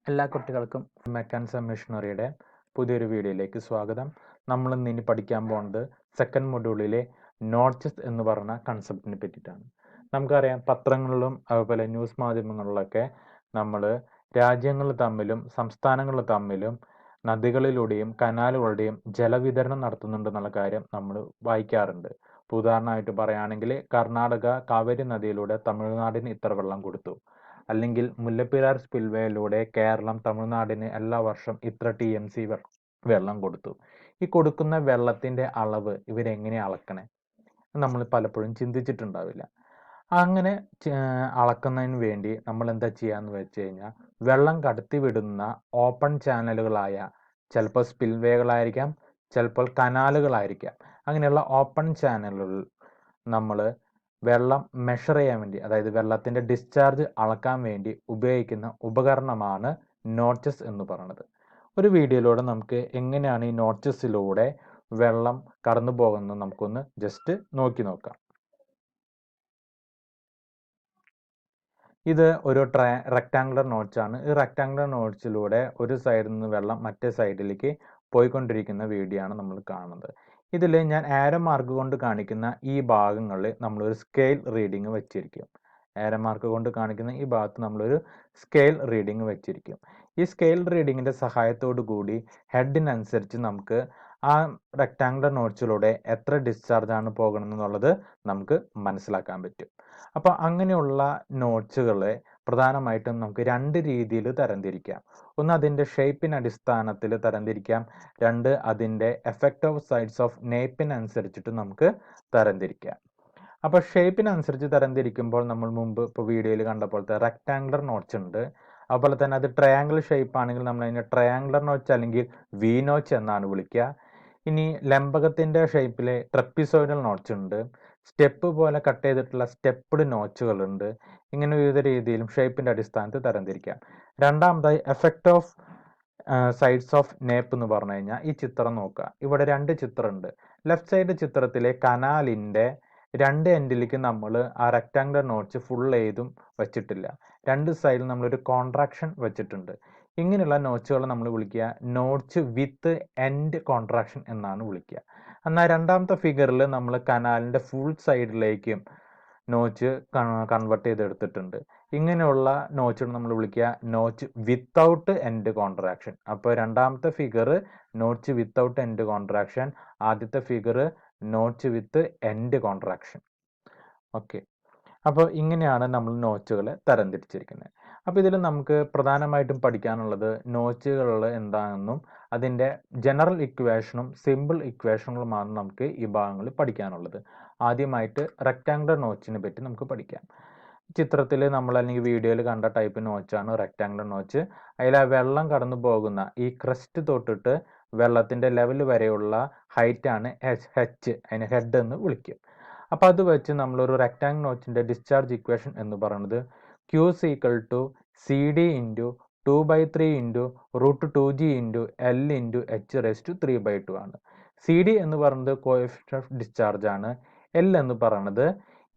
എല്ലാ കുട്ടികൾക്കും മെക്കാനിസം മെഷീനറിയുടെ പുതിയൊരു വീഡിയോയിലേക്ക് സ്വാഗതം. നമ്മൾ ഇനി പഠിക്കാൻ പോകുന്നത് സെക്കൻഡ് മൊഡ്യൂളിലെ നോട്ട്സ് എന്ന് പറഞ്ഞ കൺസെപ്റ്റിനെ പറ്റിയിട്ടാണ്. നമുക്കറിയാം, പത്രങ്ങളിലും അതുപോലെ ന്യൂസ് മാധ്യമങ്ങളിലൊക്കെ നമ്മൾ രാജ്യങ്ങൾ തമ്മിലും സംസ്ഥാനങ്ങൾ തമ്മിലും നദികളിലൂടെയും കനാലുകളുടെയും ജലവിതരണം നടത്തുന്നുണ്ടെന്നുള്ള കാര്യം നമ്മൾ വായിക്കാറുണ്ട്. ഉദാഹരണമായിട്ട് പറയുകയാണെങ്കിൽ കർണാടക കാവേരി നദിയിലൂടെ തമിഴ്നാടിന് ഇത്ര വെള്ളം കൊടുത്തു, അല്ലെങ്കിൽ മുല്ലപ്പെരിയാർ സ്പിൽവേയിലൂടെ കേരളം തമിഴ്നാടിന് എല്ലാ വർഷം ഇത്ര TMC വെള്ളം കൊടുത്തു. ഈ കൊടുക്കുന്ന വെള്ളത്തിന്റെ അളവ് ഇവരെങ്ങനെ അളക്കണേ നമ്മൾ പലപ്പോഴും ചിന്തിച്ചിട്ടുണ്ടാവില്ല. അങ്ങനെ അളക്കുന്നതിന് വേണ്ടി നമ്മൾ എന്താ ചെയ്യാന്ന് വെച്ച് കഴിഞ്ഞാൽ, വെള്ളം കടത്തിവിടുന്ന ഓപ്പൺ ചാനലുകളായ ചിലപ്പോൾ സ്പിൽവേകളായിരിക്കാം, ചിലപ്പോൾ കനാലുകളായിരിക്കാം. അങ്ങനെയുള്ള ഓപ്പൺ ചാനലുകൾ നമ്മൾ വെള്ളം മെഷർ ചെയ്യാൻ വേണ്ടി, അതായത് വെള്ളത്തിന്റെ ഡിസ്ചാർജ് അളക്കാൻ വേണ്ടി ഉപയോഗിക്കുന്ന ഉപകരണമാണ് നോട്ട്സ് എന്ന് പറയുന്നത്. ഒരു വീഡിയോയിലൂടെ നമുക്ക് എങ്ങനെയാണ് ഈ നോട്ട്സിലൂടെ വെള്ളം കടന്നു പോകുന്നത് നമുക്കൊന്ന് ജസ്റ്റ് നോക്കി നോക്കാം. ഇത് ഒരു റെക്ടാങ്കുലർ നോട്ട്സ് ആണ്. ഈ റെക്ടാങ്കുലർ നോട്ട്സിലൂടെ ഒരു സൈഡിൽ നിന്ന് വെള്ളം മറ്റേ സൈഡിലേക്ക് പോയിക്കൊണ്ടിരിക്കുന്ന വീഡിയോ ആണ് നമ്മൾ കാണുന്നത്. ഇതിൽ ഞാൻ ആരോ മാർക്ക് കൊണ്ട് കാണിക്കുന്ന ഈ ഭാഗങ്ങളിൽ നമ്മളൊരു സ്കെയിൽ റീഡിങ് വെച്ചിരിക്കും. ആരോ മാർക്ക് കൊണ്ട് കാണിക്കുന്ന ഈ ഭാഗത്ത് നമ്മളൊരു സ്കെയിൽ റീഡിങ് വെച്ചിരിക്കും. ഈ സ്കെയിൽ റീഡിങ്ങിന്റെ സഹായത്തോടു കൂടി ഹെഡിനനുസരിച്ച് നമുക്ക് ആ റെക്ടാങ്കുലർ നോട്ട്സിലൂടെ എത്ര ഡിസ്ചാർജ് ആണ് പോകണമെന്നുള്ളത് നമുക്ക് മനസ്സിലാക്കാൻ പറ്റും. അപ്പോൾ അങ്ങനെയുള്ള നോട്ട്സുകളെ പ്രധാനമായിട്ടും നമുക്ക് രണ്ട് രീതിയിൽ തരംതിരിക്കാം. ഒന്ന് അതിൻ്റെ ഷേപ്പിന് അടിസ്ഥാനത്തിൽ തരംതിരിക്കാം, രണ്ട് അതിൻ്റെ എഫക്റ്റീവ് സൈഡ്സ് ഓഫ് നേപ്പിനനുസരിച്ചിട്ട് നമുക്ക് തരംതിരിക്കാം. അപ്പോൾ ഷേപ്പിനനുസരിച്ച് തരംതിരിക്കുമ്പോൾ നമ്മൾ മുമ്പ് ഇപ്പോൾ വീഡിയോയിൽ കണ്ട പോലത്തെ റെക്ടാങ്കുലർ നോട്ട്സ് ഉണ്ട്. അതുപോലെ തന്നെ അത് ട്രയാങ്കിൾ ഷേപ്പ് ആണെങ്കിൽ നമ്മൾ അതിനെ ട്രയാങ്കുലർ നോട്ട്സ് അല്ലെങ്കിൽ വി നോട്ട്സ് എന്നാണ് വിളിക്കുക. ഇനി ലംബകത്തിന്റെ ഷേപ്പിലെ ട്രപ്പിസോയിഡൽ നോട്ട്സ് ഉണ്ട്, സ്റ്റെപ്പ് പോലെ കട്ട് ചെയ്തിട്ടുള്ള സ്റ്റെപ്പ്ഡ് നോട്ട്സുകൾ ഉണ്ട്. ഇങ്ങനെ വിവിധ രീതിയിലും ഷേപ്പിന്റെ അടിസ്ഥാനത്തിൽ തരംതിരിക്കാം. രണ്ടാമതായി effect of sides of Knapp എന്ന് പറഞ്ഞു കഴിഞ്ഞാൽ ഈ ചിത്രം നോക്കുക. ഇവിടെ രണ്ട് ചിത്രമുണ്ട്. ലെഫ്റ്റ് സൈഡ് ചിത്രത്തിലെ കനാലിന്റെ രണ്ട് എൻഡിലേക്ക് നമ്മൾ ആ റെക്ടാങ്കുലർ നോട്ട്സ് ഫുൾ ചെയ്തും വെച്ചിട്ടില്ല. രണ്ട് സൈഡിൽ നമ്മളൊരു കോൺട്രാക്ഷൻ വെച്ചിട്ടുണ്ട്. ഇങ്ങനെയുള്ള നോട്ട്സുകൾ നമ്മൾ വിളിക്കുക നോട്ട്സ് വിത്ത് എൻഡ് കോൺട്രാക്ഷൻ എന്നാണ് വിളിക്കുക. എന്നാൽ രണ്ടാമത്തെ ഫിഗറിൽ നമ്മൾ കനാലിന്റെ ഫുൾ സൈഡിലേക്കും നോച്ച് കൺവേർട്ട് ചെയ്തെടുത്തിട്ടുണ്ട്. ഇങ്ങനെയുള്ള നോച്ചുകൾ നമ്മൾ വിളിക്കുക നോച്ച് വിത്തൗട്ട് എൻഡ് കോൺട്രാക്ഷൻ. അപ്പോൾ രണ്ടാമത്തെ figure notch without end contraction, ആദ്യത്തെ ഫിഗർ നോച്ച് വിത്ത് എൻഡ് കോൺട്രാക്ഷൻ. ഓക്കെ, അപ്പോൾ ഇങ്ങനെയാണ് നമ്മൾ നോച്ചുകളെ തരംതിരിച്ചിരിക്കുന്നത്. അപ്പോൾ ഇതിൽ നമുക്ക് പ്രധാനമായിട്ടും പഠിക്കാനുള്ളത് നോച്ചുകൾ എന്താണെന്നും അതിൻ്റെ ജനറൽ ഇക്വേഷനും സിമ്പിൾ ഇക്വേഷനുകളുമാണ് നമുക്ക് ഈ ഭാഗങ്ങളിൽ പഠിക്കാനുള്ളത്. ആദ്യമായിട്ട് റെക്ടാങ്കുലർ നോച്ചിനെ പറ്റി നമുക്ക് പഠിക്കാം. ചിത്രത്തിൽ നമ്മൾ അല്ലെങ്കിൽ വീഡിയോയിൽ കണ്ട ടൈപ്പ് നോച്ചാണ് റെക്ടാങ്കുലർ നോച്ച്. അതിൽ ആ വെള്ളം കടന്നു പോകുന്ന ഈ ക്രസ്റ്റ് തൊട്ടിട്ട് വെള്ളത്തിൻ്റെ ലെവൽ വരെയുള്ള ഹൈറ്റാണ് ഹെച്ച്, അതിന് ഹെഡ് എന്ന് വിളിക്കും. അപ്പോൾ അത് വെച്ച് നമ്മളൊരു റെക്ടാങ്കുലർ നോച്ചിൻ്റെ ഡിസ്ചാർജ് ഇക്വേഷൻ എന്ന് പറയുന്നത് Q = CD × 2/3 × √2g × L × h⁻³ ആണ്. CD എന്ന് പറയുന്നത് കോഎഫിഷ്യന്റ് ഓഫ് ഡിസ്ചാർജ് ആണ്. L എന്ന് പറയുന്നത്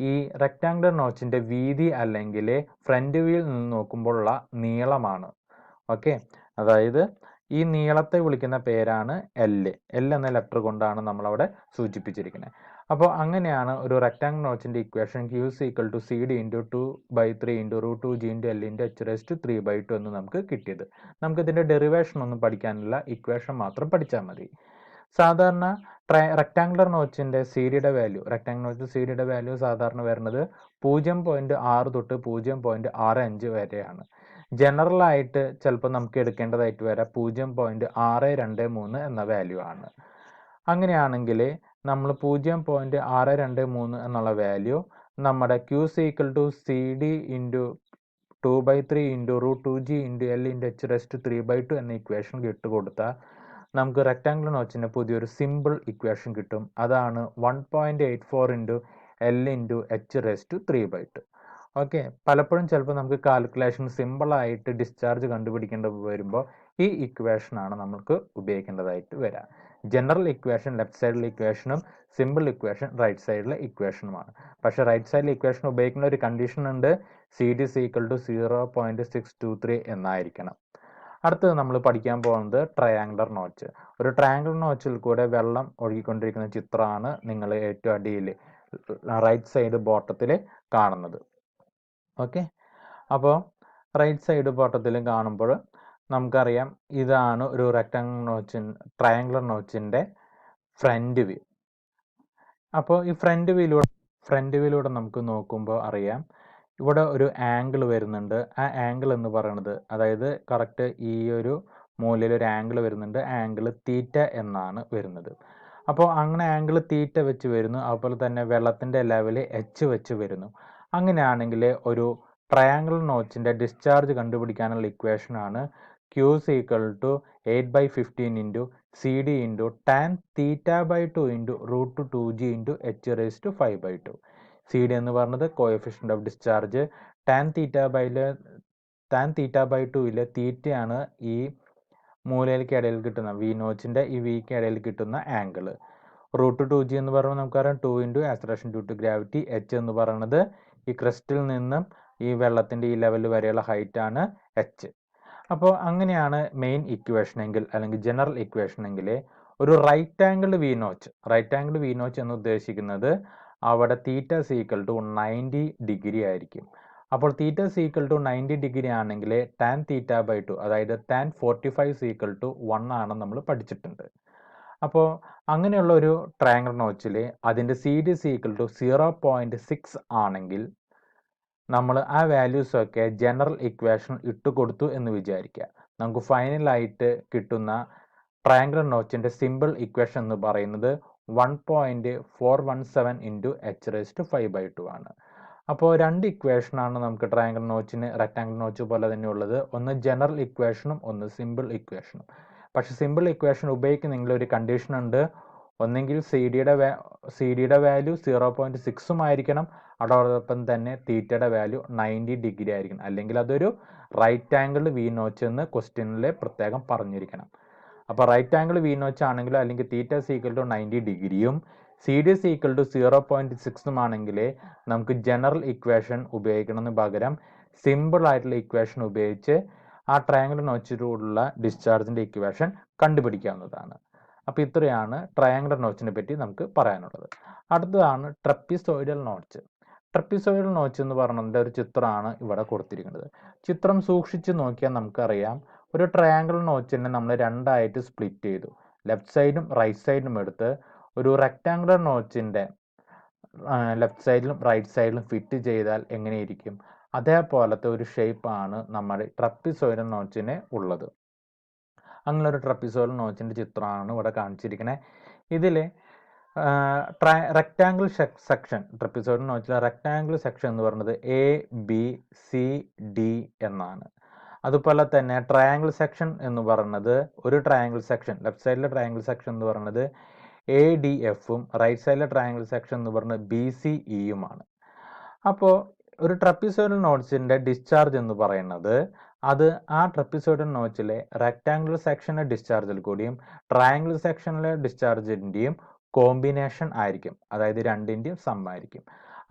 ഈ റെക്ടാങ്കുലർ നോച്ചിൻ്റെ വീതി അല്ലെങ്കിൽ ഫ്രണ്ട് വ്യൂവിൽ നിന്ന് നോക്കുമ്പോഴുള്ള നീളമാണ്. ഓക്കെ, അതായത് ഈ നീളത്തെ വിളിക്കുന്ന പേരാണ് L. L എന്ന ലെറ്റർ കൊണ്ടാണ് നമ്മളവിടെ സൂചിപ്പിച്ചിരിക്കുന്നത്. അപ്പോൾ അങ്ങനെയാണ് ഒരു rectangular നോച്ചിൻ്റെ equation Q = CD × 2/3 × √2g × L × h⁻³ എന്ന് നമുക്ക് കിട്ടിയത്. നമുക്കിതിൻ്റെ ഡെറിവേഷൻ ഒന്നും പഠിക്കാനില്ല, ഇക്വേഷൻ മാത്രം പഠിച്ചാൽ മതി. സാധാരണ റെക്ടാങ്കുലർ നോച്ചിൻ്റെ സിഡിയുടെ വാല്യൂ സാധാരണ വരുന്നത് 0.6 തൊട്ട് 0.65 വരെയാണ്. ജനറൽ ആയിട്ട് ചിലപ്പോൾ നമുക്ക് എടുക്കേണ്ടതായിട്ട് വരാം 0.623 എന്ന വാല്യൂ ആണ്. അങ്ങനെയാണെങ്കിൽ നമ്മൾ 0.623 എന്നുള്ള വാല്യൂ നമ്മുടെ Q = CD × 2/3 × √2g × L × h⁻³ എന്ന ഇക്വേഷൻ ഇട്ടുകൊടുത്താൽ നമുക്ക് റെക്ടാങ്കുലർ നോച്ചിന് പുതിയൊരു സിമ്പിൾ ഇക്വേഷൻ കിട്ടും. അതാണ് 1.84 × L × h⁻³. ഓക്കെ, പലപ്പോഴും ചിലപ്പോൾ നമുക്ക് കാൽക്കുലേഷൻ സിമ്പിളായിട്ട് ഡിസ്ചാർജ് കണ്ടുപിടിക്കേണ്ടി വരുമ്പോൾ ഈ ഇക്വേഷനാണ് നമുക്ക് ഉപയോഗിക്കേണ്ടതായിട്ട് വരാം. ജനറൽ ഇക്വേഷൻ ലെഫ്റ്റ് സൈഡിലെ ഇക്വേഷനും സിമ്പിൾ ഇക്വേഷൻ റൈറ്റ് സൈഡിലെ ഇക്വേഷനുമാണ്. പക്ഷേ റൈറ്റ് സൈഡിലെ ഇക്വേഷൻ ഉപയോഗിക്കുന്ന ഒരു കണ്ടീഷൻ ഉണ്ട്, CD = 0.623 എന്നായിരിക്കണം. അടുത്തത് നമ്മൾ പഠിക്കാൻ പോകുന്നത് ട്രയാങ്കുലർ നോച്ച്. ഒരു ട്രയാങ്കുലർ നോച്ചിൽ കൂടെ വെള്ളം ഒഴുകിക്കൊണ്ടിരിക്കുന്ന ചിത്രമാണ് നിങ്ങൾ ഏറ്റവും അടിയിൽ റൈറ്റ് സൈഡ് ബോട്ടത്തിൽ കാണുന്നത്. ഓക്കെ, അപ്പോൾ റൈറ്റ് സൈഡ് ബോട്ടത്തിൽ കാണുമ്പോൾ നമുക്കറിയാം ഇതാണ് ഒരു ട്രയാങ്കുലർ നോച്ചിൻ്റെ ഫ്രണ്ട് വ്യൂ. അപ്പോൾ ഈ ഫ്രണ്ട് വ്യൂയിലൂടെ നമുക്ക് നോക്കുമ്പോൾ അറിയാം ഇവിടെ ഒരു ആംഗിൾ വരുന്നുണ്ട്. ആ ആംഗിൾ എന്ന് പറയുന്നത്, അതായത് കറക്റ്റ് ഈ ഒരു മൂലയിൽ ഒരു ആംഗിൾ വരുന്നുണ്ട്. ആംഗിൾ തീറ്റ എന്നാണ് വരുന്നത്. അപ്പോൾ അങ്ങനെ ആംഗിൾ തീറ്റ വെച്ച് വരുന്നു. അതുപോലെ തന്നെ വെള്ളത്തിൻ്റെ ലെവൽ എച്ച് വെച്ച് വരുന്നു. അങ്ങനെയാണെങ്കിൽ ഒരു ട്രയാങ്കുലർ നോച്ചിൻ്റെ ഡിസ്ചാർജ് കണ്ടുപിടിക്കാനുള്ള ഇക്വേഷനാണ് Q is equal to 8/15 into CD into tan theta by 2 into root 2g into h raised to 5/2. CD എന്ന് പറഞ്ഞത് coefficient of discharge, tan theta by 2 തീറ്റയാണ് ഈ മൂലയിലേക്ക് ഇടയിൽ കിട്ടുന്ന വി നോച്ചിൻ്റെ ഈ വിക്ക് ഇടയിൽ കിട്ടുന്ന ആംഗിൾ. √2g എന്ന് പറയുമ്പോൾ നമുക്കറിയാം 2 into acceleration due to gravity. h എന്ന് പറയുന്നത് ഈ ക്രിസ്റ്റിൽ നിന്നും ഈ വെള്ളത്തിൻ്റെ ഈ ലെവൽ വരെയുള്ള ഹൈറ്റ് ആണ് h. അപ്പോൾ അങ്ങനെയാണ് മെയിൻ ഇക്വേഷൻ എങ്കിൽ, അല്ലെങ്കിൽ ജനറൽ ഇക്വേഷൻ എങ്കിൽ, ഒരു റൈറ്റ് ആംഗിൾഡ് വി നോച്ച് എന്ന് ഉദ്ദേശിക്കുന്നത് അവിടെ തീറ്റ സീക്വൽ ടു 90 ഡിഗ്രി ആയിരിക്കും. അപ്പോൾ തീറ്റ സീക്വൽ ടു 90 ഡിഗ്രി ആണെങ്കിൽ ടാൻ തീറ്റ ബൈ 2, അതായത് ടാൻ 45 സീക്വൽ ടു 1 ആണെന്ന് നമ്മൾ പഠിച്ചിട്ടുണ്ട്. അപ്പോൾ അങ്ങനെയുള്ള ഒരു ട്രയാങ്കുലർ നോച്ചിൽ അതിൻ്റെ CD സീക്വൽ ടു 0.6 ആണെങ്കിൽ നമ്മൾ ആ വാല്യൂസൊക്കെ ജനറൽ ഇക്വേഷൻ ഇട്ട് കൊടുത്തു എന്ന് വിചാരിക്കുക. നമുക്ക് ഫൈനലായിട്ട് കിട്ടുന്ന ട്രയാങ്കുലർ നോച്ചിൻ്റെ സിമ്പിൾ ഇക്വേഷൻ എന്ന് പറയുന്നത് 1.417 ഇൻറ്റു h raised to 5/2 ആണ്. അപ്പോൾ രണ്ട് ഇക്വേഷനാണ് നമുക്ക് ട്രയാങ്കുലർ നോച്ചിന് റെക്ടാങ്കുലർ നോച്ച് പോലെ തന്നെ ഉള്ളത്. ഒന്ന് ജനറൽ ഇക്വേഷനും ഒന്ന് സിമ്പിൾ ഇക്വേഷനും. പക്ഷെ സിമ്പിൾ ഇക്വേഷൻ ഉപയോഗിക്കുന്ന ഒരു കണ്ടീഷൻ ഉണ്ട്. ഒന്നെങ്കിൽ CD വാല്യൂ 0.6 ആയിരിക്കണം, അതോടൊപ്പം തന്നെ തീറ്റയുടെ വാല്യൂ 90 ഡിഗ്രി ആയിരിക്കണം. അല്ലെങ്കിൽ അതൊരു റൈറ്റ് ആംഗിൾ വി നോച്ച് എന്ന് ക്വസ്റ്റ്യനിൽ പ്രത്യേകം പറഞ്ഞിരിക്കണം. അപ്പോൾ റൈറ്റ് ആംഗിൾ വി നോച്ച് ആണെങ്കിലോ അല്ലെങ്കിൽ തീറ്റ സീക്വൽ ടു 90 ഡിഗ്രിയും CD സീക്വൽ ടു 0.6 ആണെങ്കിൽ നമുക്ക് ജനറൽ ഇക്വേഷൻ ഉപയോഗിക്കണമെന്ന് പകരം സിമ്പിൾ ആയിട്ടുള്ള ഇക്വേഷൻ ഉപയോഗിച്ച് ആ ട്രയാങ്കുലർ നോച്ചിലൂടെയുള്ള ഡിസ്ചാർജിൻ്റെ ഇക്വേഷൻ കണ്ടുപിടിക്കാവുന്നതാണ്. അപ്പോൾ ഇത്രയാണ് ട്രയാങ്കുലർ നോച്ചിനെ പറ്റി നമുക്ക് പറയാനുള്ളത്. അടുത്തതാണ് ട്രപ്പിസോയിഡൽ നോച്ച്. ട്രപ്പിസോയിഡൽ നോച്ച് എന്ന് പറഞ്ഞതിൻ്റെ ഒരു ചിത്രമാണ് ഇവിടെ കൊടുത്തിരിക്കുന്നത്. ചിത്രം സൂക്ഷിച്ച് നോക്കിയാൽ നമുക്കറിയാം ഒരു ട്രയാങ്കുലർ നോച്ചിനെ നമ്മൾ രണ്ടായിട്ട് സ്പ്ലിറ്റ് ചെയ്തു. ലെഫ്റ്റ് സൈഡും റൈറ്റ് സൈഡും എടുത്ത് ഒരു റെക്റ്റാങ്കുലർ നോച്ചിൻ്റെ ലെഫ്റ്റ് സൈഡിലും റൈറ്റ് സൈഡിലും ഫിറ്റ് ചെയ്താൽ എങ്ങനെയിരിക്കും? അതേപോലത്തെ ഒരു ഷേപ്പാണ് നമ്മുടെ ട്രപ്പിസോയിഡൽ നോച്ചിന് ഉള്ളത്. അങ്ങനെ ഒരു ട്രപ്പിസോയിഡൽ നോച്ചിൻ്റെ ചിത്രമാണ് ഇവിടെ കാണിച്ചിരിക്കുന്നത്. ഇതിൽ റെക്റ്റാങ്കിൾ സെക്ഷൻ, ട്രപ്പിസോയിഡൽ നോച്ചിലെ റെക്റ്റാങ്കിൾ സെക്ഷൻ എന്ന് പറയുന്നത് ABCD എന്നാണ്. അതുപോലെ തന്നെ ട്രയാങ്കിൾ സെക്ഷൻ എന്ന് പറയുന്നത് ഒരു ട്രയാങ്കിൾ സെക്ഷൻ, ലെഫ്റ്റ് സൈഡിലെ ട്രയാങ്കിൾ സെക്ഷൻ എന്ന് പറയുന്നത് ADFും റൈറ്റ് സൈഡിലെ ട്രയാങ്കിൾ സെക്ഷൻ എന്ന് പറയുന്നത് BCEയുമാണ്. അപ്പോൾ ഒരു ട്രപ്പിസോയിഡൽ നോച്ചിൻ്റെ ഡിസ്ചാർജ് എന്ന് പറയുന്നത് അത് ആ ട്രപ്പിസോയിഡൽ നോച്ചിലെ റെക്റ്റാങ്കുലർ സെക്ഷനിലെ ഡിസ്ചാർജിൽ കൂടിയും ട്രയാങ്കുലർ സെക്ഷനിലെ ഡിസ്ചാർജിൻ്റെയും കോമ്പിനേഷൻ ആയിരിക്കും, അതായത് രണ്ടിൻ്റെയും സം ആയിരിക്കും.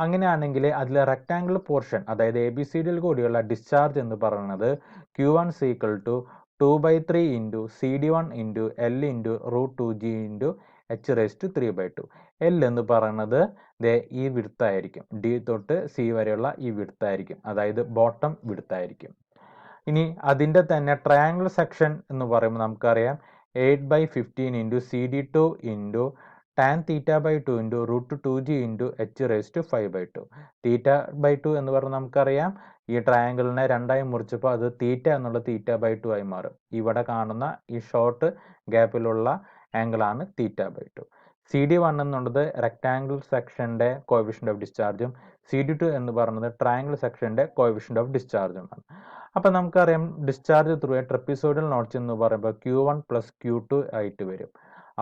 അങ്ങനെയാണെങ്കിൽ അതിലെ റെക്റ്റാങ്കുലർ പോർഷൻ, അതായത് ABCDയിൽ കൂടിയുള്ള ഡിസ്ചാർജ് എന്ന് പറയുന്നത് Q1 equal to 2/3 into CD1 into L into √2g into h raised to 3/2. L എന്ന് പറയുന്നത് ഈ വിഡ്ത്തായിരിക്കും, D തൊട്ട് C വരെയുള്ള ഈ വിഡ്ത്തായിരിക്കും, അതായത് ബോട്ടം വിഡ്ത്തായിരിക്കും. ഇനി അതിൻ്റെ തന്നെ ട്രയാങ്കുലർ സെക്ഷൻ എന്ന് പറയുമ്പോൾ നമുക്കറിയാം 8/15 into CD2 into tan theta by 2 into √2g into h raised to 5/2. Theta by 2 എന്ന് പറഞ്ഞാൽ നമുക്കറിയാം ഈ ട്രയാങ്കിളിനെ രണ്ടായി മുറിച്ചപ്പോൾ അത് തീറ്റ എന്നുള്ള തീറ്റ ബൈ 2 ആയി മാറും. ഇവിടെ കാണുന്ന ഈ ഷോർട്ട് ഗ്യാപ്പിലുള്ള ആംഗിളാണ് തീറ്റ ബൈ 2. CD1 എന്നുള്ളത് റെക്റ്റാങ്കിൾ സെക്ഷൻ്റെ കോഎഫിഷ്യൻ്റ് ഓഫ് ഡിസ്ചാർജും CD2 എന്ന് പറയുന്നത് ട്രയാങ്കിൾ സെക്ഷൻ്റെ കോഎഫിഷ്യൻ്റ് ഓഫ് ഡിസ്ചാർജുമാണ്. അപ്പോൾ നമുക്കറിയാം discharge through A trapezoidal notch എന്ന് പറയുമ്പോൾ Q1 പ്ലസ് Q2 ആയിട്ട് വരും.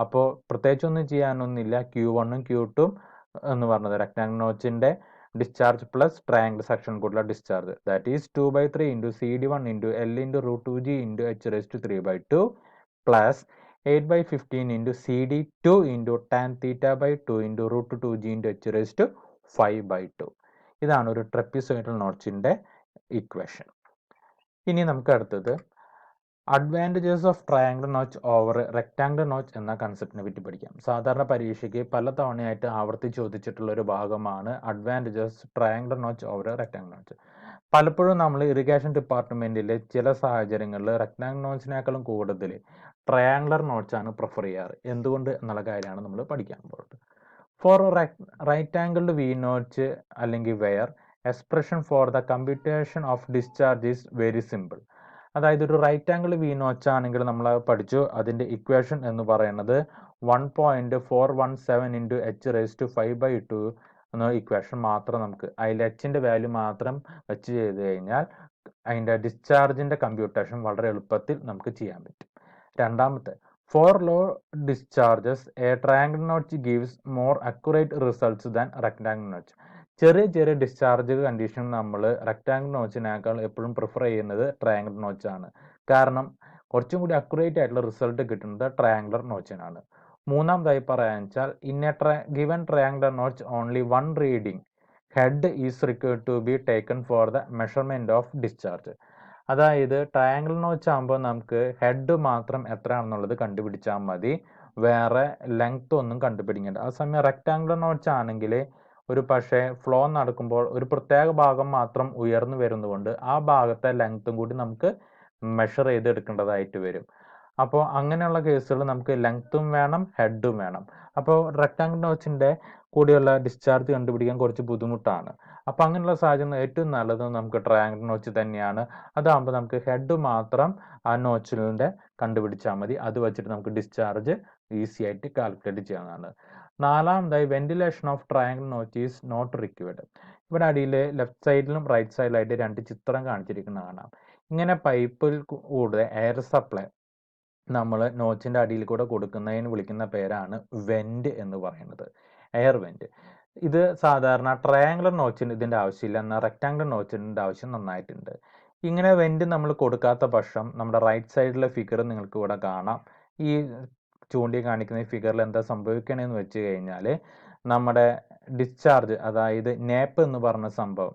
അപ്പോൾ പ്രത്യേകിച്ചൊന്നും ചെയ്യാനൊന്നുമില്ല. Q1ഉം Q2 എന്ന് പറഞ്ഞത് റെക്റ്റാങ്കിൾ നോച്ചിൻ്റെ ഡിസ്ചാർജ് പ്ലസ് ട്രയാങ്കിൾ സെക്ഷൻ കൂടിയുള്ള discharge, that is 2/3 into CD1 into L into √2g into h raised to 3/2 plus 8/15 into CD2 into tan theta by 2 into √2g into h raised to 5/2. ഇതാണ് ഒരു trapezoidal നോച്ചിൻ്റെ equation. ഇനി നമുക്ക് അടുത്തത് advantages of triangle notch over rectangle notch എന്ന കൺസെപ്റ്റിനെ പറ്റി പഠിക്കാം. സാധാരണ പരീക്ഷയ്ക്ക് പല തവണയായിട്ട് ആവർത്തിച്ച് ചോദിച്ചിട്ടുള്ള ഒരു ഭാഗമാണ് advantages triangle notch over rectangle notch. പലപ്പോഴും നമ്മൾ ഇറിഗേഷൻ ഡിപ്പാർട്ട്മെൻറ്റിൽ ചില സാഹചര്യങ്ങളിൽ റെക്ടാങ്കിൾ നോച്ചിനേക്കാളും കൂടുതൽ ട്രയാങ്കുലർ നോട്ട്സാണ് പ്രിഫർ ചെയ്യാറ്. എന്തുകൊണ്ട് എന്നുള്ള കാര്യമാണ് നമ്മൾ പഠിക്കാൻ പോകുന്നത്. For right angled V notch അല്ലെങ്കിൽ weir expression for the computation of discharge is very simple. അതായത് ഒരു റൈറ്റ് ആംഗിൾ വി നോച്ച് ആണെങ്കിൽ നമ്മൾ പഠിച്ചു അതിൻ്റെ ഇക്വേഷൻ എന്ന് പറയുന്നത് 1.417 ഇൻറ്റു എച്ച് റേസ് ടു 5/2 എന്ന ഇക്വേഷൻ മാത്രം നമുക്ക് അതിൽ എച്ചിൻ്റെ വാല്യൂ മാത്രം വെച്ച് ചെയ്ത് കഴിഞ്ഞാൽ അതിൻ്റെ ഡിസ്ചാർജിൻ്റെ കമ്പ്യൂട്ടേഷൻ വളരെ എളുപ്പത്തിൽ നമുക്ക് ചെയ്യാൻ പറ്റും. രണ്ടാമത്തെ, for low discharges a triangle notch gives more accurate results than rectangle notch. ചെറിയ ചെറിയ ഡിസ്ചാർജ് കണ്ടീഷൻ നമ്മൾ റെക്ടാങ്കിൾ നോച്ചിനേക്കാൾ എപ്പോഴും പ്രിഫർ ചെയ്യുന്നത് ട്രയാങ്കിൾ നോച്ചാണ്. കാരണം കുറച്ചും കൂടി അക്യുറേറ്റ് ആയിട്ടുള്ള റിസൾട്ട് കിട്ടുന്നത് ട്രയാങ്കുലർ നോച്ചിനാണ്. മൂന്നാമതായി പറയാന്ന് വെച്ചാൽ in a given triangular notch only one reading head is required to be taken for the measurement of discharge. അതായത് ട്രയാങ്കിൾ നോച്ച് ആകുമ്പോൾ നമുക്ക് ഹെഡ് മാത്രം എത്രയാണെന്നുള്ളത് കണ്ടുപിടിച്ചാൽ മതി, വേറെ ലെങ്ത് ഒന്നും കണ്ടുപിടിക്കേണ്ട. ആ സമയം റെക്ടാങ്കുലർ നോച്ച് ആണെങ്കിൽ ഒരു പക്ഷേ ഫ്ലോ നടക്കുമ്പോൾ ഒരു പ്രത്യേക ഭാഗം മാത്രം ഉയർന്നു വരുന്നതുകൊണ്ട് ആ ഭാഗത്തെ ലെങ്ത്തും കൂടി നമുക്ക് മെഷർ ചെയ്ത് എടുക്കേണ്ടതായിട്ട് വരും. അപ്പോൾ അങ്ങനെയുള്ള കേസുകൾ നമുക്ക് ലെങ്ത്തും വേണം ഹെഡും വേണം. അപ്പോൾ റെക്ടാങ്കിൾ നോച്ചിൻ്റെ കൂടിയുള്ള ഡിസ്ചാർജ് കണ്ടുപിടിക്കാൻ കുറച്ച് ബുദ്ധിമുട്ടാണ്. അപ്പോൾ അങ്ങനെയുള്ള സാഹചര്യം ഏറ്റവും നല്ലത് നമുക്ക് ട്രയാങ്കിൾ നോച്ച് തന്നെയാണ്. അതാകുമ്പോൾ നമുക്ക് ഹെഡ് മാത്രം ആ നോച്ചിലിൻ്റെ കണ്ടുപിടിച്ചാൽ മതി. അത് വെച്ചിട്ട് നമുക്ക് ഡിസ്ചാർജ് ഈസി ആയിട്ട് കാൽക്കുലേറ്റ് ചെയ്യാവുന്നതാണ്. നാലാമതായി ventilation of triangle notch is not required. ഇവിടെ അടിയിൽ ലെഫ്റ്റ് സൈഡിലും റൈറ്റ് സൈഡിലായിട്ട് രണ്ട് ചിത്രം കാണിച്ചിരിക്കുന്നത് കാണാം. ഇങ്ങനെ പൈപ്പിൽ കൂടെ എയർ സപ്ലൈ നമ്മൾ നോച്ചിൻ്റെ അടിയിൽ കൂടെ കൊടുക്കുന്നതിന് വിളിക്കുന്ന പേരാണ് വെന്റ് എന്ന് പറയുന്നത്, എയർ വെന്റ്. ഇത് സാധാരണ ട്രയാങ്കുലർ നോച്ചിന് ഇതിൻ്റെ ആവശ്യമില്ല, എന്നാൽ റെക്ടാങ്കുലർ നോച്ചിൻ്റെ ആവശ്യം നന്നായിട്ടുണ്ട്. ഇങ്ങനെ വെന്റ് നമ്മൾ കൊടുക്കാത്ത പക്ഷം നമ്മുടെ റൈറ്റ് സൈഡിലെ ഫിഗർ നിങ്ങൾക്ക് ഇവിടെ കാണാം. ഈ ചൂണ്ടി കാണിക്കുന്ന ഈ ഫിഗറിൽ എന്താ സംഭവിക്കണമെന്ന് വെച്ച് കഴിഞ്ഞാൽ നമ്മുടെ ഡിസ്ചാർജ്, അതായത് നേപ്പ് എന്ന് പറഞ്ഞ സംഭവം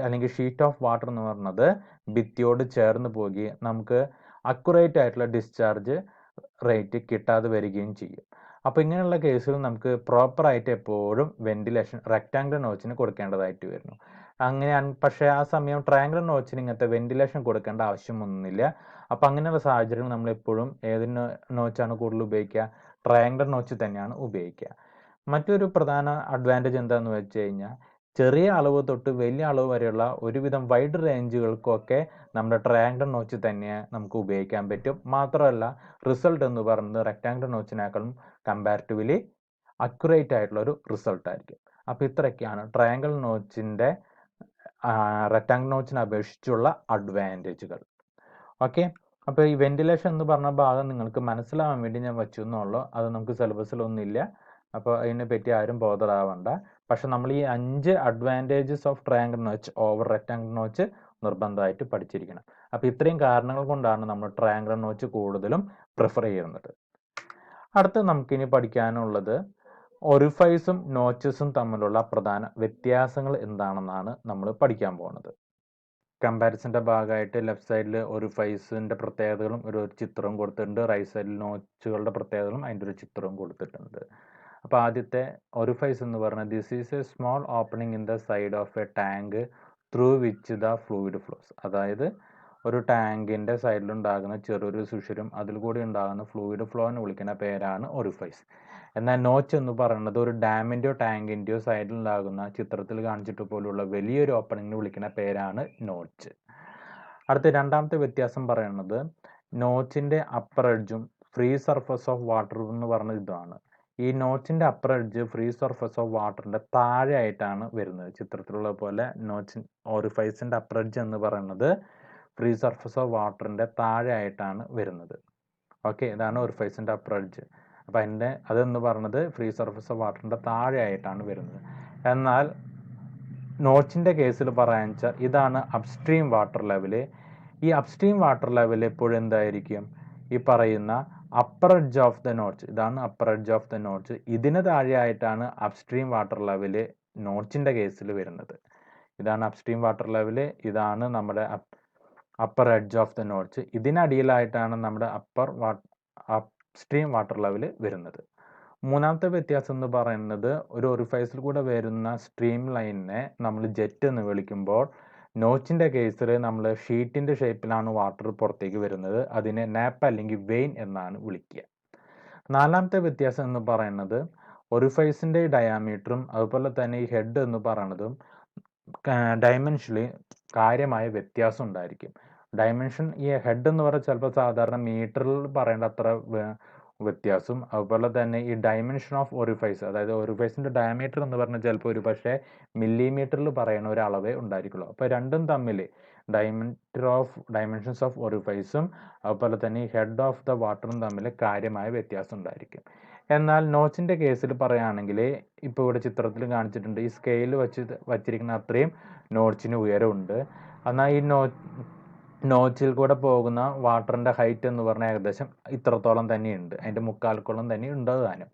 അല്ലെങ്കിൽ ഷീറ്റ് ഓഫ് വാട്ടർ എന്ന് പറഞ്ഞത് ഭിത്തിയോട് ചേർന്ന് പോവുകയും നമുക്ക് അക്യുറേറ്റ് ആയിട്ടുള്ള ഡിസ്ചാർജ് റേറ്റ് കിട്ടാതെ വരികയും ചെയ്യും. അപ്പോൾ ഇങ്ങനെയുള്ള കേസുകൾ നമുക്ക് പ്രോപ്പറായിട്ട് എപ്പോഴും വെന്റിലേഷൻ റെക്ടാങ്കുലർ നോച്ചിന് കൊടുക്കേണ്ടതായിട്ട് വരുന്നു. അങ്ങനെയാണ്. പക്ഷേ ആ സമയം ട്രയാങ്കുലർ നോച്ചിന് ഇങ്ങനത്തെ വെന്റിലേഷൻ കൊടുക്കേണ്ട ആവശ്യമൊന്നുമില്ല. അപ്പോൾ അങ്ങനെയുള്ള സാഹചര്യങ്ങൾ നമ്മളെപ്പോഴും ഏത് നോച്ചാണ് കൂടുതൽ ഉപയോഗിക്കുക? ട്രയാങ്കുലർ നോച്ച് തന്നെയാണ് ഉപയോഗിക്കുക. മറ്റൊരു പ്രധാന അഡ്വാൻറ്റേജ് എന്താണെന്ന് വെച്ച് കഴിഞ്ഞാൽ ചെറിയ അളവ് തൊട്ട് വലിയ അളവ് വരെയുള്ള ഒരുവിധം വൈഡ് റേഞ്ചുകൾക്കൊക്കെ നമ്മുടെ ട്രയാങ്കുലർ നോച്ച് തന്നെ നമുക്ക് ഉപയോഗിക്കാൻ പറ്റും. മാത്രമല്ല റിസൾട്ട് എന്ന് പറയുന്നത് റെക്ടാങ്കുലർ നോച്ചിനേക്കാളും കമ്പാരിറ്റീവ്ലി അക്യുറേറ്റ് ആയിട്ടുള്ള ഒരു റിസൾട്ട് ആയിരിക്കും. അപ്പോൾ ഇത്രയൊക്കെയാണ് ട്രയാങ്കിൾ നോച്ചിൻ്റെ റെക്ടാങ്കിൾ നോച്ചിനെ അപേക്ഷിച്ചുള്ള അഡ്വാൻറ്റേജുകൾ. ഓക്കെ, അപ്പോൾ ഈ വെന്റിലേഷൻ എന്ന് പറഞ്ഞ ഭാഗം നിങ്ങൾക്ക് മനസ്സിലാവാൻ വേണ്ടി ഞാൻ വെച്ചു എന്നുള്ളൂ. അത് നമുക്ക് സിലബസിലൊന്നുമില്ല, അപ്പോൾ അതിനെ പറ്റി ആരും ബോധറാവണ്ട. പക്ഷെ നമ്മൾ ഈ 5 advantages of triangle notch over rectangle notch നിർബന്ധമായിട്ട് പഠിച്ചിരിക്കണം. അപ്പോൾ ഇത്രയും കാരണങ്ങൾ കൊണ്ടാണ് നമ്മൾ ട്രയാങ്കിൾ നോച്ച് കൂടുതലും പ്രിഫർ ചെയ്യുന്നത്. അടുത്ത് നമുക്കിനി പഠിക്കാനുള്ളത് ഒറിഫൈസും നോച്ചസും തമ്മിലുള്ള പ്രധാന വ്യത്യാസങ്ങൾ എന്താണെന്നാണ് നമ്മൾ പഠിക്കാൻ പോകുന്നത്. കമ്പാരിസൻ്റെ ഭാഗമായിട്ട് ലെഫ്റ്റ് സൈഡിൽ ഒറിഫൈസിൻ്റെ പ്രത്യേകതകളും ഒരു ചിത്രവും കൊടുത്തിട്ടുണ്ട്, റൈറ്റ് സൈഡിൽ നോച്ചുകളുടെ പ്രത്യേകതകളും അതിൻ്റെ ഒരു ചിത്രവും കൊടുത്തിട്ടുണ്ട്. അപ്പോൾ ആദ്യത്തെ ഒറിഫൈസ് എന്ന് പറഞ്ഞാൽ this is a small opening in the side of a tank through which the fluid flows. അതായത് ഒരു ടാങ്കിൻ്റെ സൈഡിലുണ്ടാകുന്ന ചെറിയൊരു സുഷിരം അതിൽ കൂടി ഉണ്ടാകുന്ന ഫ്ലൂയിഡ് ഫ്ലോനെ വിളിക്കുന്ന പേരാണ് ഒറിഫൈസ്. എന്നാൽ നോച്ച് എന്ന് പറയുന്നത് ഒരു ഡാമിൻ്റെയോ ടാങ്കിൻ്റെയോ സൈഡിലുണ്ടാകുന്ന ചിത്രത്തിൽ കാണിച്ചിട്ട് പോലുള്ള വലിയൊരു ഓപ്പണിങ്ങിന് വിളിക്കുന്ന പേരാണ് നോച്ച്. അടുത്ത രണ്ടാമത്തെ വ്യത്യാസം പറയുന്നത് നോച്ചിൻ്റെ അപ്പർ എഡ്ജും ഫ്രീ സർഫസ് ഓഫ് വാട്ടർ എന്ന് പറഞ്ഞ ഇതാണ്. ഈ നോച്ചിൻ്റെ upper edge free surface of വാട്ടറിൻ്റെ താഴെ ആയിട്ടാണ് വരുന്നത്. ചിത്രത്തിലുള്ള പോലെ നോച്ച് ഓറിഫൈസിൻ്റെ അപ്പർ എഡ്ജ് എന്ന് പറയുന്നത് ഫ്രീ സർഫസ് ഓഫ് വാട്ടറിൻ്റെ താഴെ ആയിട്ടാണ് വരുന്നത്. ഓക്കെ, ഇതാണ് ഒറിഫൈസിൻ്റെ അപ്പർ എഡ്ജ്. അപ്പോൾ അതെന്ന് പറയുന്നത് ഫ്രീ സർഫസ് ഓഫ് വാട്ടറിൻ്റെ താഴെ ആയിട്ടാണ് വരുന്നത്. എന്നാൽ നോച്ചിൻ്റെ കേസിൽ പറയാന്ന് വെച്ചാൽ ഇതാണ് അപ്സ്ട്രീം വാട്ടർ ലെവല്. ഈ അപ്സ്ട്രീം വാട്ടർ ലെവൽ എപ്പോഴും എന്തായിരിക്കും? ഈ പറയുന്ന upper edge of the notch, ഇതാണ് upper edge of the notch. ഇതിന് താഴെയായിട്ടാണ് അപ്സ്ട്രീം വാട്ടർ ലെവല് നോച്ചിൻ്റെ കേസിൽ വരുന്നത്. ഇതാണ് അപ്സ്ട്രീം വാട്ടർ ലെവല്, ഇതാണ് നമ്മുടെ upper edge of the notes. ഇതിനടിയിലായിട്ടാണ് നമ്മുടെ അപ്സ്ട്രീം വാട്ടർ ലെവൽ വരുന്നത്. മൂന്നാമത്തെ വ്യത്യാസം എന്ന് പറയുന്നത് ഒരു ഒറിഫൈസിൽ കൂടെ വരുന്ന സ്ട്രീം ലൈനിനെ നമ്മൾ ജെറ്റ് എന്ന് വിളിക്കുമ്പോൾ നോച്ചിൻ്റെ കേസിൽ നമ്മൾ ഷീറ്റിൻ്റെ ഷേപ്പിലാണ് വാട്ടർ പുറത്തേക്ക് വരുന്നത്. അതിനെ നാപ്പ് അല്ലെങ്കിൽ വെയിൻ എന്നാണ് വിളിക്കുക. നാലാമത്തെ വ്യത്യാസം എന്ന് പറയുന്നത് ഒറിഫൈസിൻ്റെ ഡയാമീറ്ററും അതുപോലെ തന്നെ ഈ ഹെഡ് എന്ന് പറയുന്നതും ഡയമെൻഷനിൽ കാര്യമായ വ്യത്യാസം ഉണ്ടായിരിക്കും. ഡയമെൻഷൻ ഈ ഹെഡ് എന്ന് പറഞ്ഞാൽ ചിലപ്പോൾ സാധാരണ മീറ്ററിൽ പറയേണ്ട അത്ര വ്യത്യാസം, അതുപോലെ തന്നെ ഈ ഡയമെൻഷൻ ഓഫ് ഒറിഫൈസ്, അതായത് ഒറിഫൈസിൻ്റെ ഡയമീറ്റർ എന്ന് പറഞ്ഞാൽ ചിലപ്പോൾ ഒരു പക്ഷേ മില്ലിമീറ്ററിൽ പറയുന്ന ഒരു അളവേ ഉണ്ടായിരിക്കുള്ളൂ. അപ്പോൾ രണ്ടും തമ്മിൽ ഡയമെൻഷൻസ് ഓഫ് ഒറിഫൈസും അതുപോലെ തന്നെ ഈ ഹെഡ് ഓഫ് ദ വാട്ടറും തമ്മിൽ കാര്യമായ വ്യത്യാസം ഉണ്ടായിരിക്കും. എന്നാൽ നോച്ചിൻ്റെ കേസിൽ പറയുകയാണെങ്കിൽ ഇപ്പോൾ ഇവിടെ ചിത്രത്തിൽ കാണിച്ചിട്ടുണ്ട്, ഈ സ്കെയിൽ വച്ചിരിക്കുന്ന അത്രയും നോച്ചിന് ഉയരമുണ്ട്. എന്നാൽ ഈ നോച്ചിൽ കൂടെ പോകുന്ന വാട്ടറിൻ്റെ ഹൈറ്റ് എന്ന് പറഞ്ഞാൽ ഏകദേശം ഇത്രത്തോളം തന്നെയുണ്ട്, അതിൻ്റെ മുക്കാൽക്കോളം തന്നെ ഉണ്ട് താനും.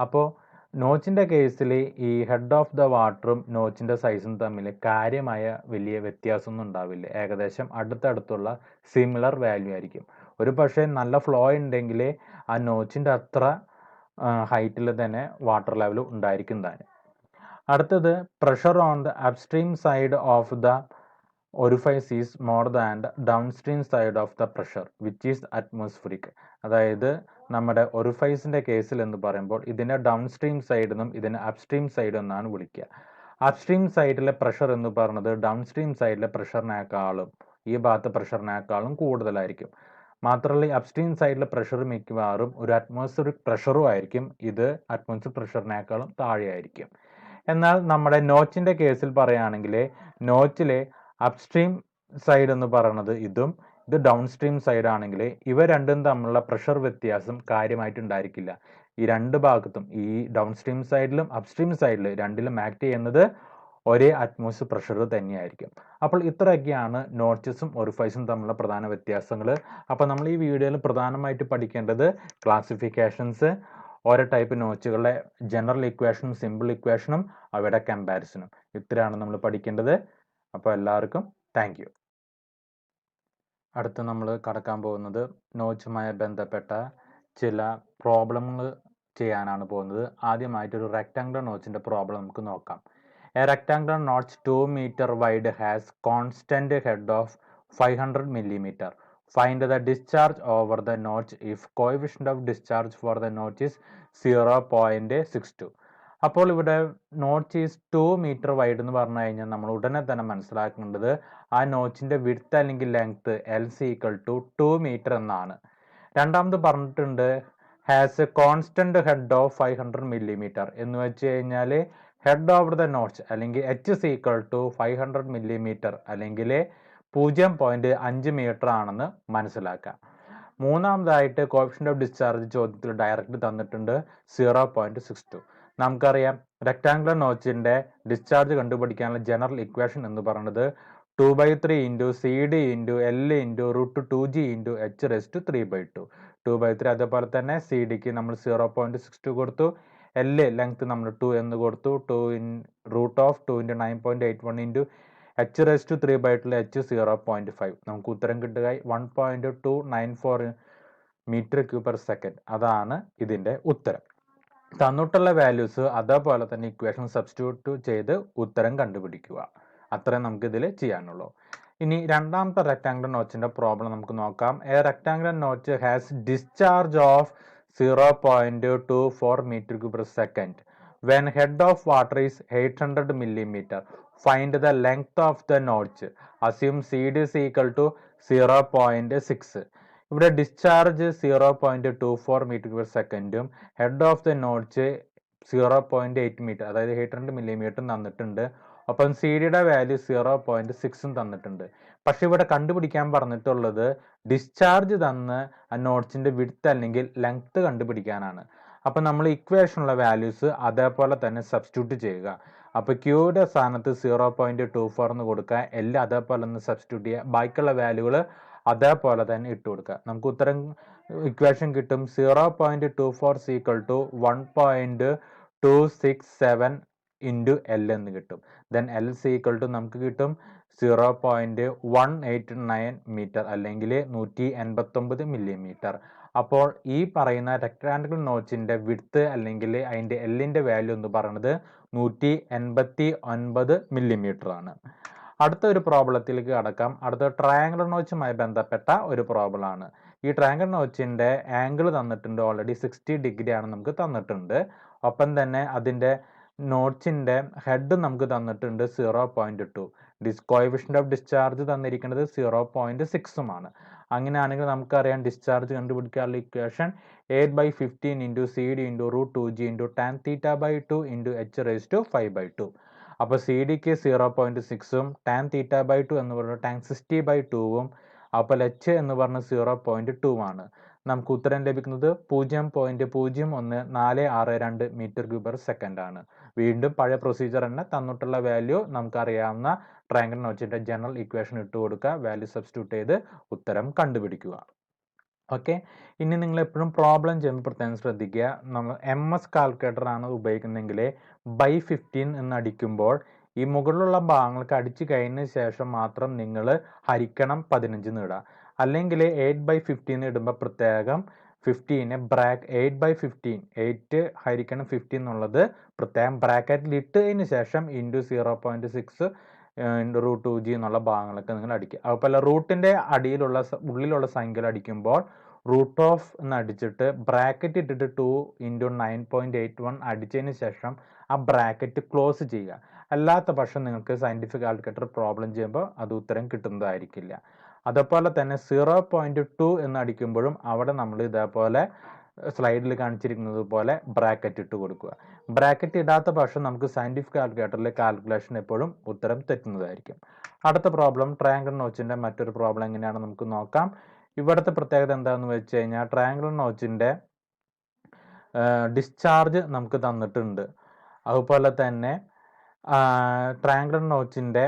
അപ്പോൾ നോച്ചിൻ്റെ കേസിൽ ഈ ഹെഡ് ഓഫ് ദ വാട്ടറും നോച്ചിൻ്റെ സൈസും തമ്മിൽ കാര്യമായ വലിയ വ്യത്യാസമൊന്നും ഉണ്ടാവില്ല. ഏകദേശം അടുത്തടുത്തുള്ള സിമിലർ വാല്യൂ ആയിരിക്കും. ഒരു പക്ഷേ നല്ല ഫ്ലോ ഉണ്ടെങ്കിൽ ആ നോച്ചിൻ്റെ അത്ര ഹൈറ്റിൽ തന്നെ വാട്ടർ ലെവൽ ഉണ്ടായിരിക്കും താനും. അടുത്തത് pressure on the upstream side of the orifice is more than the downstream side of the pressure which is atmospheric. അതായത് നമ്മുടെ ഒറിഫൈസിൻ്റെ കേസിൽ എന്ന് പറയുമ്പോൾ ഇതിനെ ഡൗൺസ്ട്രീം സൈഡ് എന്നും ഇതിനെ അപ്സ്ട്രീം സൈഡ് എന്നാണ് വിളിക്കുക. അപ്സ്ട്രീം സൈഡിലെ പ്രഷർ എന്ന് പറയുന്നത് ഡൗൺസ്ട്രീം സൈഡിലെ പ്രഷറിനേക്കാളും ഈ ഭാഗത്തെ പ്രഷറിനേക്കാളും കൂടുതലായിരിക്കും. മാത്രമല്ല ഈ അപ്സ്ട്രീം സൈഡിലെ പ്രഷർ മിക്കവാറും ഒരു അറ്റ്മോസ്ഫിയറിക് പ്രഷറും ആയിരിക്കും, ഇത് അറ്റ്മോസ്ഫിയർ പ്രഷറിനേക്കാളും താഴെയായിരിക്കും. എന്നാൽ നമ്മുടെ നോച്ചിൻ്റെ കേസിൽ പറയുകയാണെങ്കിൽ നോച്ചിലെ അപ്സ്ട്രീം സൈഡ് എന്ന് പറയുന്നത് ഇത് ഡൗൺസ്ട്രീം സൈഡ് ആണെങ്കിൽ ഇവ രണ്ടും തമ്മിലുള്ള പ്രഷർ വ്യത്യാസം കാര്യമായിട്ടുണ്ടായിരിക്കില്ല. ഈ രണ്ട് ഭാഗത്തും ഈ ഡൗൺസ്ട്രീം സൈഡിലും അപ്സ്ട്രീം സൈഡിലും രണ്ടിലും ആക്ട് ചെയ്യുന്നത് ഒരേ അറ്റ്മോസ്ഫിയർ പ്രഷർ തന്നെയായിരിക്കും. അപ്പോൾ ഇത്രയൊക്കെയാണ് നോച്ചസും ഒറിഫൈസും തമ്മിലുള്ള പ്രധാന വ്യത്യാസങ്ങൾ. അപ്പോൾ നമ്മൾ ഈ വീഡിയോയിൽ പ്രധാനമായിട്ട് പഠിക്കേണ്ടത് ക്ലാസിഫിക്കേഷൻസ്, ഓരോ ടൈപ്പ് നോച്ചുകളുടെ ജനറൽ ഇക്വേഷനും സിമ്പിൾ ഇക്വേഷനും അവയുടെ കമ്പാരിസണും, ഇത്രയാണ് നമ്മൾ പഠിക്കേണ്ടത്. അപ്പോൾ എല്ലാവർക്കും താങ്ക് യു. അടുത്ത് നമ്മൾ കടക്കാൻ പോകുന്നത് നോച്ചുമായി ബന്ധപ്പെട്ട ചില പ്രോബ്ലങ്ങൾ ചെയ്യാനാണ് പോകുന്നത്. ആദ്യമായിട്ടൊരു റെക്ടാങ്കുലർ നോച്ചിൻ്റെ പ്രോബ്ലം നമുക്ക് നോക്കാം. A rectangular notch 2 meter wide has constant head of 500 millimeter. Find the discharge over the notch if coefficient of discharge for the notch is 0.62. അപ്പോൾ ഇവിടെ നോച്ച് ഈസ് 2 meter വൈഡ് എന്ന് പറഞ്ഞു കഴിഞ്ഞാൽ നമ്മൾ ഉടനെ തന്നെ മനസ്സിലാക്കേണ്ടത് ആ നോച്ചിൻ്റെ വിഡ്ത്ത് അല്ലെങ്കിൽ ലെങ്ത് LC = 2 meter എന്നാണ്. രണ്ടാമത് പറഞ്ഞിട്ടുണ്ട് has A constant head of 500 millimeter എന്ന് വെച്ച് കഴിഞ്ഞാൽ ഹെഡ് ഓവർ ദ നോച്ച് അല്ലെങ്കിൽ HC = 500 millimeter അല്ലെങ്കിൽ 0.5 meter ആണെന്ന് മനസ്സിലാക്കാം. മൂന്നാമതായിട്ട് കോഎഫിഷ്യന്റ് ഓഫ് ഡിസ്ചാർജ് ചോദ്യത്തിൽ ഡയറക്റ്റ് തന്നിട്ടുണ്ട് 0.62. നമുക്കറിയാം റെക്ടാങ്കുലർ നോച്ചിൻ്റെ ഡിസ്ചാർജ് കണ്ടുപിടിക്കാനുള്ള ജനറൽ ഇക്വേഷൻ എന്ന് പറയുന്നത് 2/3 × CD × L × √2G × h⁻³ 2/3. അതേപോലെ തന്നെ CDക്ക് നമ്മൾ 0.62 കൊടുത്തു, L ലെങ്ത് നമ്മൾ 2 എന്ന് കൊടുത്തു, √2 × 9.81 × h⁻³ h 0.5. നമുക്ക് ഉത്തരം കിട്ടുകയായി 1.294 m³/s. അതാണ് ഇതിൻ്റെ ഉത്തരം. തന്നിട്ടുള്ള വാല്യൂസ് അതേപോലെ തന്നെ ഇക്വേഷൻ സബ്സ്റ്റിറ്റ്യൂട്ട് ചെയ്ത് ഉത്തരം കണ്ടുപിടിക്കുക. അത്രേ നമുക്ക് ഇതിൽ ചെയ്യാനുള്ളൂ. ഇനി രണ്ടാമത്തെ റെക്ടാങ്കുലർ നോച്ചിൻ്റെ പ്രോബ്ലം നമുക്ക് നോക്കാം. A rectangular notch has discharge of 0.24 m³/s. When head of water is 800 millimeter, find the length of the notch. Assume CD is equal to 0.6. ഇവിടെ discharge 0.24 m/s head of the notch 0.8 meter അതായത് 800 millimeter തന്നിട്ടുണ്ട്. ഒപ്പം C ഡിയുടെ value 0.6 തന്നിട്ടുണ്ട്. പക്ഷെ ഇവിടെ കണ്ടുപിടിക്കാൻ പറഞ്ഞിട്ടുള്ളത് ഡിസ്ചാർജ് തന്ന് ആ നോട്ട്സിൻ്റെ വിഡ്ത്ത് അല്ലെങ്കിൽ ലെങ്ത് കണ്ടുപിടിക്കാനാണ്. അപ്പം നമ്മൾ ഇക്വേഷനുള്ള വാല്യൂസ് അതേപോലെ തന്നെ സബ്സ്റ്റിറ്റ്യൂട്ട് ചെയ്യുക. അപ്പോൾ ക്യൂയുടെ സ്ഥാനത്ത് 0.24 എന്ന് കൊടുക്കുക, എല്ലാം അതേപോലെ ഒന്ന് സബ്സ്റ്റിറ്റ്യൂട്ട് ചെയ്യുക, ബാക്കിയുള്ള വാല്യൂകൾ അതേപോലെ തന്നെ ഇട്ട് കൊടുക്കുക. നമുക്ക് ഉത്തരം ഇക്വേഷൻ കിട്ടും 0.24 = 1.267 × L എന്ന് കിട്ടും. ദെൻ LC = നമുക്ക് കിട്ടും 0.189 മീറ്റർ അല്ലെങ്കിൽ 189 മില്ലിമീറ്റർ. അപ്പോൾ ഈ പറയുന്ന റെക്ടാങ്കിൾ നോച്ചിന്റെ വിഡ്ത്ത് അല്ലെങ്കിൽ അതിന്റെ എല്ലിന്റെ വാല്യൂ എന്ന് പറയുന്നത് 189 മില്ലിമീറ്റർ ആണ്. അടുത്ത ഒരു പ്രോബ്ലത്തിലേക്ക് കടക്കാം. അടുത്ത ട്രയാങ്കിൾ നോച്ചുമായി ബന്ധപ്പെട്ട ഒരു പ്രോബ്ലം ആണ്. ഈ ട്രയാങ്കിൾ നോച്ചിന്റെ ആംഗിൾ തന്നിട്ടുണ്ട്, ഓൾറെഡി 60 ഡിഗ്രി ആണ് നമുക്ക് തന്നിട്ടുണ്ട്. ഒപ്പം തന്നെ അതിന്റെ നോച്ചിന്റെ ഹെഡ് നമുക്ക് തന്നിട്ടുണ്ട് 0.2. കോഎഫിഷ്യന്റ് ഓഫ് ഡിസ്ചാർജ് തന്നിരിക്കുന്നത് 0.6 അങ്ങനെയാണെങ്കിൽ നമുക്കറിയാം ഡിസ്ചാർജ് കണ്ടുപിടിക്കാനുള്ള equation 8/15 into CD into √2g into tan theta by 2 into h raised to 5/2. അപ്പോൾ സി ഡിക്ക് 0.6 tan theta by 2 എന്ന് പറയുന്നത് tan 60/2 അപ്പോൾ h എന്ന് പറഞ്ഞത് 0.2 ആണ്. നമുക്ക് ഉത്തരം ലഭിക്കുന്നത് 0.0146 മീറ്റർ ക്യൂബ് പെർ സെക്കൻഡ് ആണ്. വീണ്ടും പഴയ പ്രൊസീജിയർ തന്നെ, തന്നിട്ടുള്ള വാല്യൂ നമുക്കറിയാവുന്ന ട്രയാങ്കിൾ നോച്ചിന്റെ ജനറൽ ഇക്വേഷൻ ഇട്ട് കൊടുക്കുക, വാല്യൂ സബ്സ്റ്റിറ്റ്യൂട്ട് ചെയ്ത് ഉത്തരം കണ്ടുപിടിക്കുക. ഓക്കെ, ഇനി നിങ്ങൾ എപ്പോഴും പ്രോബ്ലം ചെയ്യുമ്പോൾ പ്രത്യേകം ശ്രദ്ധിക്കുക, നമ്മൾ MS കാൽക്കുലേറ്റർ ആണ് ഉപയോഗിക്കുന്നതെങ്കിൽ by15 എന്ന് അടിക്കുമ്പോൾ ഈ മുകളിലുള്ള ഭാഗങ്ങൾക്ക് അടിച്ചു കഴിഞ്ഞ ശേഷം മാത്രം നിങ്ങൾ ഹരിക്കണം 15 ഇടുക. അല്ലെങ്കിൽ 8/15 ഇടുമ്പോൾ പ്രത്യേകം 15 8/15 8 ഹരിക്കണം 15 എന്നുള്ളത് പ്രത്യേകം ബ്രാക്കറ്റിൽ ഇട്ടതിന് ശേഷം ഇൻറ്റു 0.6 √2g എന്നുള്ള ഭാഗങ്ങളൊക്കെ നിങ്ങൾ അടിക്കുക. അതുപോലെ റൂട്ടിന്റെ അടിയിലുള്ള ഉള്ളിലുള്ള സംഖ്യകൾ അടിക്കുമ്പോൾ റൂട്ട് ഓഫ് എന്ന് അടിച്ചിട്ട് ബ്രാക്കറ്റ് ഇട്ടിട്ട് 2 into 9.81 അടിച്ചതിന് ശേഷം ആ ബ്രാക്കറ്റ് ക്ലോസ് ചെയ്യുക. അല്ലാത്ത പക്ഷം നിങ്ങൾക്ക് സയന്റിഫിക് കാൽക്കുലേറ്റർ പ്രോബ്ലം ചെയ്യുമ്പോൾ അത് ഉത്തരം കിട്ടുന്നതായിരിക്കില്ല. അതുപോലെ തന്നെ 0.2 എന്ന് അടിക്കുമ്പോഴും അവിടെ നമ്മൾ ഇതേപോലെ സ്ലൈഡിൽ കാണിച്ചിരിക്കുന്നത് പോലെ ബ്രാക്കറ്റ് ഇട്ട് കൊടുക്കുക. ബ്രാക്കറ്റ് ഇടാത്ത പക്ഷം നമുക്ക് സയന്റിഫിക് കാൽക്കുലേറ്ററിലെ കാൽക്കുലേഷൻ എപ്പോഴും ഉത്തരം തെറ്റുന്നതായിരിക്കും. അടുത്ത പ്രോബ്ലം ട്രയാങ്കിൾ നോച്ചിന്റെ മറ്റൊരു പ്രോബ്ലം എങ്ങനെയാണെന്ന് നമുക്ക് നോക്കാം. ഇവിടുത്തെ പ്രത്യേകത എന്താണെന്ന് വെച്ച് കഴിഞ്ഞാൽ ട്രയാങ്കിൾ നോച്ചിന്റെ ഡിസ്ചാർജ് നമുക്ക് തന്നിട്ടുണ്ട്. അതുപോലെ തന്നെ ട്രയാങ്കിൾ നോച്ചിന്റെ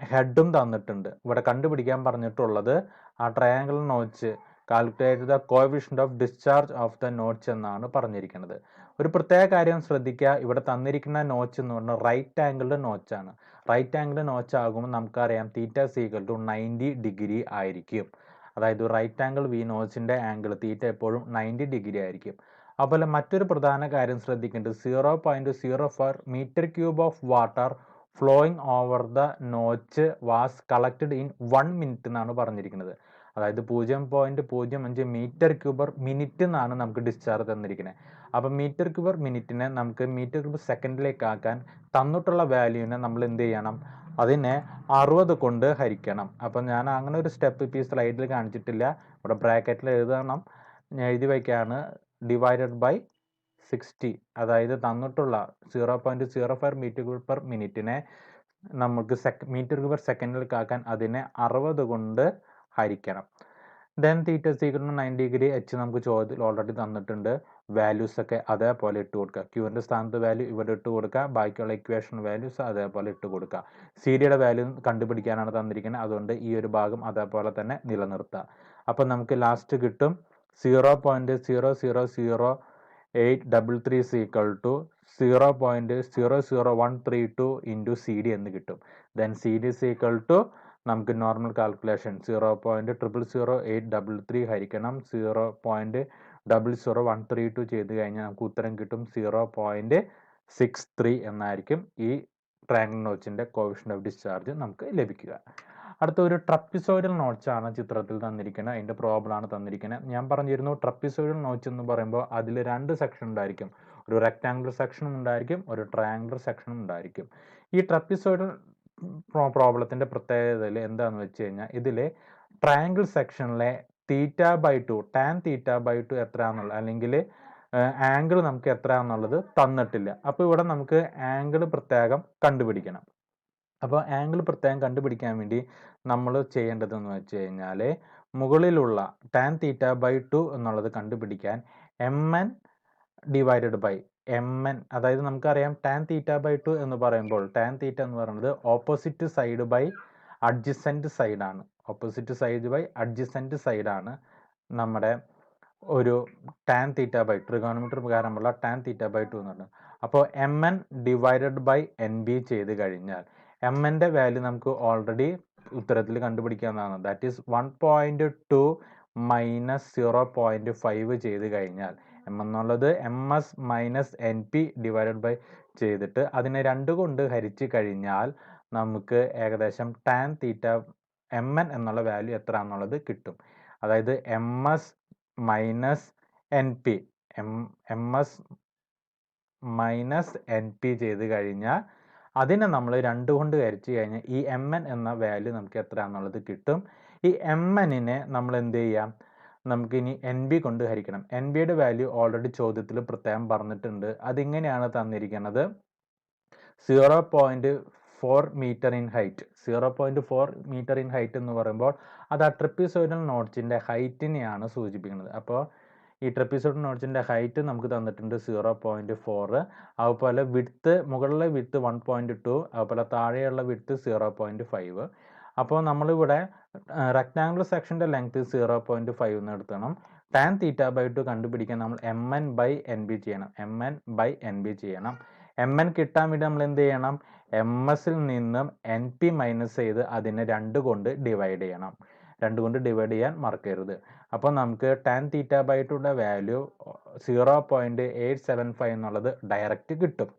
ഹെഡും തന്നിട്ടുണ്ട്. ഇവിടെ കണ്ടുപിടിക്കാൻ പറഞ്ഞിട്ടുള്ളത് ആ triangle notch calculate the coefficient of discharge of the notch എന്നാണ് പറഞ്ഞിരിക്കുന്നത്. ഒരു പ്രത്യേക കാര്യം ശ്രദ്ധിക്കുക, ഇവിടെ തന്നിരിക്കുന്ന നോച്ച് എന്ന് പറഞ്ഞാൽ റൈറ്റ് ആംഗിൾഡ് നോച്ചാണ്. റൈറ്റ് ആംഗിൾഡ് നോച്ച് ആകുമ്പോൾ നമുക്കറിയാം തീറ്റ = 90 ഡിഗ്രി ആയിരിക്കും. അതായത് റൈറ്റ് ആംഗിൾ വി നോച്ചിന്റെ ആംഗിൾ തീറ്റ എപ്പോഴും 90 ഡിഗ്രി ആയിരിക്കും. അതുപോലെ മറ്റൊരു പ്രധാന കാര്യം ശ്രദ്ധിക്കേണ്ടത് 0.04 metre cube of water flowing over the notch was collected in 1 minute എന്നാണ് പറഞ്ഞിരിക്കുന്നത്. അതായത് 0.05 മീറ്റർ ക്യൂബർ മിനിറ്റ് എന്നാണ് നമുക്ക് ഡിസ്ചാർജ് തന്നിരിക്കുന്നത്. അപ്പം മീറ്റർ ക്യൂബർ മിനിറ്റിനെ നമുക്ക് മീറ്റർ ക്യൂബർ സെക്കൻഡിലേക്ക് ആക്കാൻ തന്നിട്ടുള്ള വാല്യൂവിനെ നമ്മൾ എന്ത് ചെയ്യണം, അതിനെ 60 കൊണ്ട് ഹരിക്കണം. അപ്പം ഞാൻ അങ്ങനെ ഒരു സ്റ്റെപ്പ് ഇപ്പോൾ ഈ സ്ലൈഡിൽ കാണിച്ചിട്ടില്ല, ഇവിടെ ബ്രാക്കറ്റിൽ എഴുതണം. ഞാൻ എഴുതി വയ്ക്കുകയാണ് /60. അതായത് തന്നിട്ടുള്ള 0.05 മീറ്റർ ക്യൂബ് പെർ മിനിറ്റിനെ നമുക്ക് മീറ്റർ ക്യൂബർ സെക്കൻഡിലേക്ക് ആക്കാൻ അതിനെ 60 കൊണ്ട് ഹരിക്കണം. ദെൻ തീറ്റ = 90 ഡിഗ്രി h നമുക്ക് ചോദ്യത്തിൽ ഓൾറെഡി തന്നിട്ടുണ്ട്. വാല്യൂസ് ഒക്കെ അതേപോലെ ഇട്ട് കൊടുക്കുക. ക്യൂവിൻ്റെ സ്ഥാനത്ത് വാല്യൂ ഇവിടെ ഇട്ട് കൊടുക്കുക, ബാക്കിയുള്ള ഇക്വേഷൻ വാല്യൂസ് അതേപോലെ ഇട്ട് കൊടുക്കുക. സിഡിയുടെ വാല്യൂ കണ്ടുപിടിക്കാനാണ് തന്നിരിക്കുന്നത്, അതുകൊണ്ട് ഈ ഒരു ഭാഗം അതേപോലെ തന്നെ നിലനിർത്തുക. അപ്പം നമുക്ക് ലാസ്റ്റ് കിട്ടും 0.0008333 0.00132 into CD എന്ന് കിട്ടും. ദെൻ CD നമുക്ക് നോർമൽ കാൽക്കുലേഷൻ 0.000833 ഹരിക്കണം 0.00132 ചെയ്ത് കഴിഞ്ഞാൽ നമുക്ക് ഉത്തരം കിട്ടും 0.63 എന്നായിരിക്കും ഈ ട്രയാങ്കിൾ നോച്ചിന്റെ കോഎഫിഷ്യന്റ് ഓഫ് ഡിസ്ചാർജ് നമുക്ക് ലഭിക്കുക. അടുത്ത ഒരു ട്രപ്പിസോയിഡൽ നോച്ചാണ് ചിത്രത്തിൽ തന്നിരിക്കുന്നത്. അതിന്റെ പ്രോബ്ലം ആണ് തന്നിരിക്കുന്നത്. ഞാൻ പറഞ്ഞിരുന്നു ട്രപ്പിസോയിഡൽ നോച്ച് എന്ന് പറയുമ്പോൾ അതിൽ 2 സെക്ഷൻ ഉണ്ടായിരിക്കും. ഒരു റെക്ടാംഗുലർ സെക്ഷനും ഉണ്ടായിരിക്കും, ഒരു ട്രയാംഗുലർ സെക്ഷനും ഉണ്ടായിരിക്കും. ഈ ട്രപ്പിസോയിഡൽ പ്രോബ്ലത്തിന്റെ പ്രത്യേകതയിൽ എന്താണെന്ന് വെച്ച് കഴിഞ്ഞാൽ ഇതിലെ ട്രയാങ്കിൾ സെക്ഷനിലെ θ/2 tan θ/2 എത്രയാണെന്നുള്ളത് അല്ലെങ്കിൽ ആംഗിൾ നമുക്ക് എത്രയാണെന്നുള്ളത് തന്നിട്ടില്ല. അപ്പോൾ ഇവിടെ നമുക്ക് ആംഗിൾ പ്രത്യേകം കണ്ടുപിടിക്കണം. അപ്പോൾ ആംഗിൾ പ്രത്യേകം കണ്ടുപിടിക്കാൻ വേണ്ടി നമ്മൾ ചെയ്യേണ്ടതെന്ന് വെച്ച് കഴിഞ്ഞാൽ മുകളിലുള്ള tan θ/2 എന്നുള്ളത് കണ്ടുപിടിക്കാൻ mn ഡിവൈഡഡ് ബൈ mn, അതായത് നമുക്കറിയാം tan θ/2 എന്ന് പറയുമ്പോൾ tan θ എന്ന് പറയുന്നത് ഓപ്പോസിറ്റ് സൈഡ് ബൈ അഡ്ജസൻറ്റ് സൈഡാണ്. ഓപ്പോസിറ്റ് സൈഡ് ബൈ അഡ്ജസൻറ്റ് സൈഡാണ് നമ്മുടെ ഒരു tan θ/2 ട്രിഗോണോമെട്രി പ്രകാരമുള്ള tan θ/2 എന്ന് പറയുന്നത്. അപ്പോൾ mn ഡിവൈഡഡ് ബൈ NB ചെയ്ത് കഴിഞ്ഞാൽ mൻ്റെ വാല്യൂ നമുക്ക് ഓൾറെഡി ഉത്തരത്തിൽ കണ്ടുപിടിക്കാവുന്നതാണ്. ദാറ്റ് ഈസ് 1.2 മൈനസ് 0.5 ചെയ്ത് കഴിഞ്ഞാൽ എം എന്നുള്ളത് M S minus N P divided by ചെയ്തിട്ട് അതിനെ 2 കൊണ്ട് ഹരിച്ച് കഴിഞ്ഞാൽ നമുക്ക് ഏകദേശം ടാൻ തീറ്റ എം എൻ എന്നുള്ള വാല്യൂ എത്ര എന്നുള്ളത് കിട്ടും. അതായത് M S minus N P M S minus N P ചെയ്ത് കഴിഞ്ഞാൽ അതിനെ നമ്മൾ 2 കൊണ്ട് ഹരിച്ച് കഴിഞ്ഞാൽ ഈ എം എൻ എന്ന വാല്യൂ നമുക്ക് എത്ര എന്നുള്ളത് കിട്ടും. ഈ എം എന്നിനെ നമ്മൾ എന്ത് ചെയ്യാം, നമുക്കിനി എൻ ബി കൊണ്ട് ഹരിക്കണം. എൻ ബിയുടെ വാല്യൂ ഓൾറെഡി ചോദ്യത്തിൽ പ്രത്യേകം പറഞ്ഞിട്ടുണ്ട്. അതിങ്ങനെയാണ് തന്നിരിക്കുന്നത്, 0.4 metre in height. 0.4 metre in height എന്ന് പറയുമ്പോൾ അത് ആ ട്രപ്പീസോയിഡൽ നോട്ട്സിൻ്റെ ഹൈറ്റിനെയാണ് സൂചിപ്പിക്കുന്നത്. അപ്പോൾ ഈ ട്രപ്പീസോയിഡൽ നോട്ട്സിൻ്റെ ഹൈറ്റ് നമുക്ക് തന്നിട്ടുണ്ട് 0.4. അതുപോലെ വിഡ്ത്ത്, മുകളിലെ വിഡ്ത്ത് 1.2, അതുപോലെ താഴെയുള്ള വിഡ്ത്ത് 0.5. അപ്പോൾ നമ്മളിവിടെ റെക്ടാങ്കുലർ സെക്ഷൻ്റെ ലെങ്ത് 0.5 എന്ന് എടുക്കണം. ടാൻ തീറ്റ ബൈ 2 കണ്ടുപിടിക്കാൻ നമ്മൾ M N by N B ചെയ്യണം. M N by N B ചെയ്യണം. എം എൻ കിട്ടാൻ വേണ്ടി നമ്മൾ എന്ത് ചെയ്യണം, എം എസിൽ നിന്നും എൻ പി മൈനസ് ചെയ്ത് അതിനെ 2 കൊണ്ട് ഡിവൈഡ് ചെയ്യണം. 2 കൊണ്ട് ഡിവൈഡ് ചെയ്യാൻ മറക്കരുത്. അപ്പോൾ നമുക്ക് ടാൻ തീറ്റ ബൈ 2യുടെ വാല്യൂ 0.875 എന്നുള്ളത് ഡയറക്റ്റ് കിട്ടും.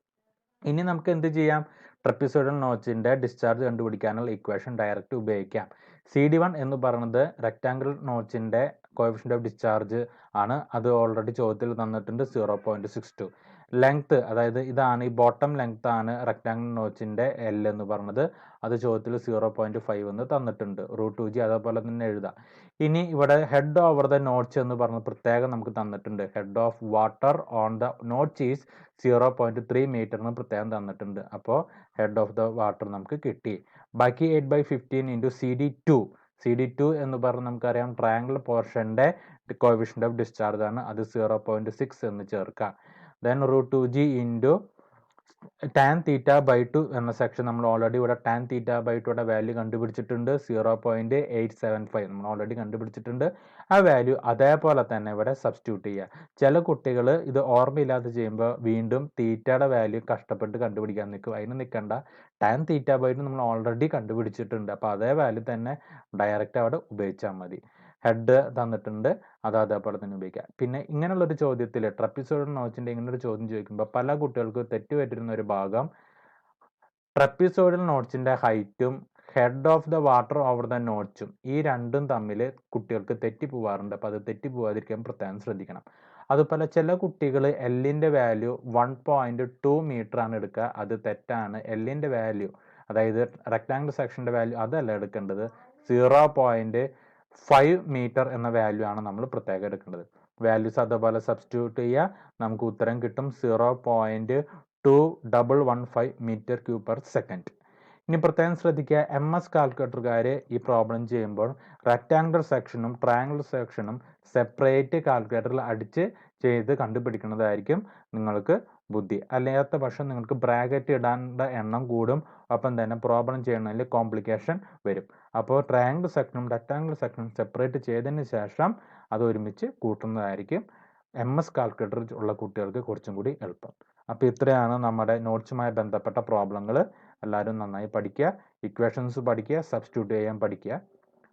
ഇനി നമുക്ക് എന്ത് ചെയ്യാം, ട്രപ്പീസോയിഡൽ നോട്ട്സിൻ്റെ ഡിസ്ചാർജ് കണ്ടുപിടിക്കാനുള്ള ഇക്വേഷൻ ഡയറക്റ്റ് ഉപയോഗിക്കാം. CD1 എന്ന് പറയുന്നത് റെക്ടാങ്കുലർ നോട്ട്സിൻ്റെ കോഎഫിഷ്യൻ്റ് ഓഫ് ഡിസ്ചാർജ് ആണ്. അത് ഓൾറെഡി ചോദ്യത്തിൽ തന്നിട്ടുണ്ട് 0.62. ലെങ്ത്, അതായത് ഇതാണ് ഈ ബോട്ടം ലെങ്ത് ആണ് റെക്ടാങ്കുലർ നോട്ട്സിൻ്റെ എൽ എന്ന് പറഞ്ഞത്. അത് ചോദ്യത്തിൽ 0.5 എന്ന് തന്നിട്ടുണ്ട്. √2g അതേപോലെ തന്നെ എഴുതാം. ഇനി ഇവിടെ ഹെഡ് ഓവർ ദ നോട്ട്സ് എന്ന് പറഞ്ഞ് പ്രത്യേകം നമുക്ക് തന്നിട്ടുണ്ട്. Head of water on the notch is 0.3 metre എന്ന് പ്രത്യേകം തന്നിട്ടുണ്ട്. അപ്പോൾ ഹെഡ് ഓഫ് ദ വാട്ടർ നമുക്ക് കിട്ടി. ബാക്കി 8/15 ഇൻറ്റു CD2 എന്ന് പറഞ്ഞ് നമുക്കറിയാം ട്രയാങ്കിൾ പോർഷൻ്റെ കോഎഫിഷ്യൻ്റ് ഓഫ് ഡിസ്ചാർജ് ആണ്. അത് 0.6 എന്ന് ചേർക്കാം. Then √2g into tan theta by 2 എന്ന സെക്ഷൻ നമ്മൾ ഓൾറെഡി ഇവിടെ ടാൻ തീറ്റ ബൈ 2യുടെ വാല്യൂ കണ്ടുപിടിച്ചിട്ടുണ്ട്. 0.875 നമ്മൾ ഓൾറെഡി കണ്ടുപിടിച്ചിട്ടുണ്ട്. ആ വാല്യൂ അതേപോലെ തന്നെ ഇവിടെ സബ്സ്റ്റിറ്റ്യൂട്ട് ചെയ്യുക. ചില കുട്ടികൾ ഇത് ഓർമ്മയില്ലാതെ ചെയ്യുമ്പോൾ വീണ്ടും തീറ്റയുടെ വാല്യൂ കഷ്ടപ്പെട്ട് കണ്ടുപിടിക്കാൻ നിൽക്കും. അതിന് നിൽക്കണ്ട. ടാൻ തീറ്റ ബൈ 2 നമ്മൾ ഓൾറെഡി കണ്ടുപിടിച്ചിട്ടുണ്ട്. അപ്പോൾ അതേ വാല്യൂ തന്നെ ഡയറക്റ്റ് അവിടെ ഉപയോഗിച്ചാൽ മതി. ഹെഡ് തന്നിട്ടുണ്ട്, അത് അതേപോലെ തന്നെ ഉപയോഗിക്കാം. പിന്നെ ഇങ്ങനെയുള്ളൊരു ചോദ്യത്തിൽ ട്രപ്പീസോയിഡൽ നോട്ട്സിൻ്റെ ഇങ്ങനൊരു ചോദ്യം ചോദിക്കുമ്പോൾ പല കുട്ടികൾക്ക് തെറ്റുപറ്റുന്ന ഒരു ഭാഗം, ട്രപ്പീസോയിഡൽ നോട്ട്സിൻ്റെ ഹൈറ്റും head of the water over the നോട്ട്സും ഈ രണ്ടും തമ്മിൽ കുട്ടികൾക്ക് തെറ്റിപ്പോവാറുണ്ട്. അപ്പോൾ അത് തെറ്റിപ്പോവാതിരിക്കാൻ പ്രത്യേകം ശ്രദ്ധിക്കണം. അതുപോലെ ചില കുട്ടികൾ എല്ലിൻ്റെ വാല്യൂ 1.2 മീറ്റർ ആണ് എടുക്കുക. അത് തെറ്റാണ്. എല്ലിൻ്റെ വാല്യൂ, അതായത് റെക്ടാങ്കുലർ സെക്ഷൻ്റെ വാല്യൂ അതല്ല എടുക്കേണ്ടത്, 0.5 മീറ്റർ എന്ന വാല്യൂ ആണ് നമ്മൾ പ്രത്യേകം എടുക്കേണ്ടത്. വാല്യൂസ് അതുപോലെ സബ്സ്റ്റിറ്റ്യൂട്ട് ചെയ്യുക, നമുക്ക് ഉത്തരം കിട്ടും 0.2115 മീറ്റർ ക്യൂബ് പെർ സെക്കൻഡ്. ഇനി പ്രത്യേകം ശ്രദ്ധിക്കുക, MS കാൽക്കുലേറ്ററുകാർ ഈ പ്രോബ്ലം ചെയ്യുമ്പോൾ റെക്ടാങ്കുലർ സെക്ഷനും ട്രയാങ്കുലർ സെക്ഷനും സെപ്പറേറ്റ് കാൽക്കുലേറ്ററിൽ അടിച്ച് ചെയ്ത് കണ്ടുപിടിക്കുന്നതായിരിക്കും നിങ്ങൾക്ക് ബുദ്ധി. അല്ലാത്ത പക്ഷം നിങ്ങൾക്ക് ബ്രാക്കറ്റ് ഇടേണ്ട എണ്ണം കൂടും. ഒപ്പം തന്നെ പ്രോബ്ലം ചെയ്യണമെങ്കിൽ കോംപ്ലിക്കേഷൻ വരും. അപ്പോൾ ട്രയാങ്കുലർ സെക്ഷനും റെക്ടാങ്കുലർ സെക്ഷനും സെപ്പറേറ്റ് ചെയ്തതിന് ശേഷം അത് ഒരുമിച്ച് കൂട്ടുന്നതായിരിക്കും MS കാൽക്കുലേറ്റർ ഉള്ള കുട്ടികൾക്ക് കുറച്ചും കൂടി എളുപ്പം. അപ്പോൾ ഇത്രയാണ് നമ്മുടെ നോട്ട്സുമായി ബന്ധപ്പെട്ട പ്രോബ്ലങ്ങൾ. എല്ലാവരും നന്നായി പഠിക്കുക, ഇക്വേഷൻസ് പഠിക്കുക, സബ്സ്റ്റിറ്റ്യൂട്ട് ചെയ്യാൻ പഠിക്കുക.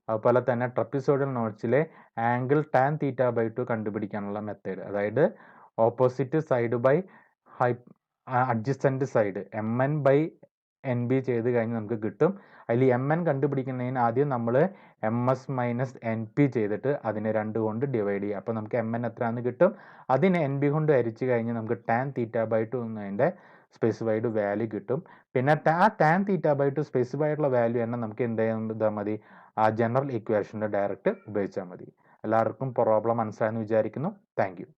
അതുപോലെ തന്നെ ട്രപ്പീസോയിഡൽ നോട്ട്സിലെ ആംഗിൾ ടാൻ തീറ്റ ബൈ 2 കണ്ടുപിടിക്കാനുള്ള മെത്തേഡ്, അതായത് opposite side by adjacent side MN by NB ചെയ്ത് കഴിഞ്ഞ് നമുക്ക് കിട്ടും. അതിൽ MN കണ്ടുപിടിക്കുന്നതിന് ആദ്യം നമ്മൾ MS മൈനസ് NP ചെയ്തിട്ട് അതിനെ 2 കൊണ്ട് ഡിവൈഡ് ചെയ്യുക. അപ്പോൾ നമുക്ക് MN എത്രയാണെന്ന് കിട്ടും. അതിനെ NB കൊണ്ട് ഹരിച്ച് കഴിഞ്ഞ് നമുക്ക് ടാൻ തീറ്റ ബൈ 2 എന്നതിൻ്റെ സ്പെസിഫൈഡ് വാല്യൂ കിട്ടും. പിന്നെ ആ ടാൻ തീറ്റ ബൈ 2 സ്പെസിഫൈഡുള്ള വാല്യൂ തന്നെ നമുക്ക് എന്ത് ചെയ്താൽ മതി, ആ ജനറൽ ഇക്വേഷൻ്റെ ഡയറക്റ്റ് ഉപയോഗിച്ചാൽ മതി. എല്ലാവർക്കും പ്രോബ്ലം മനസ്സിലായെന്ന് വിചാരിക്കുന്നു. Thank you.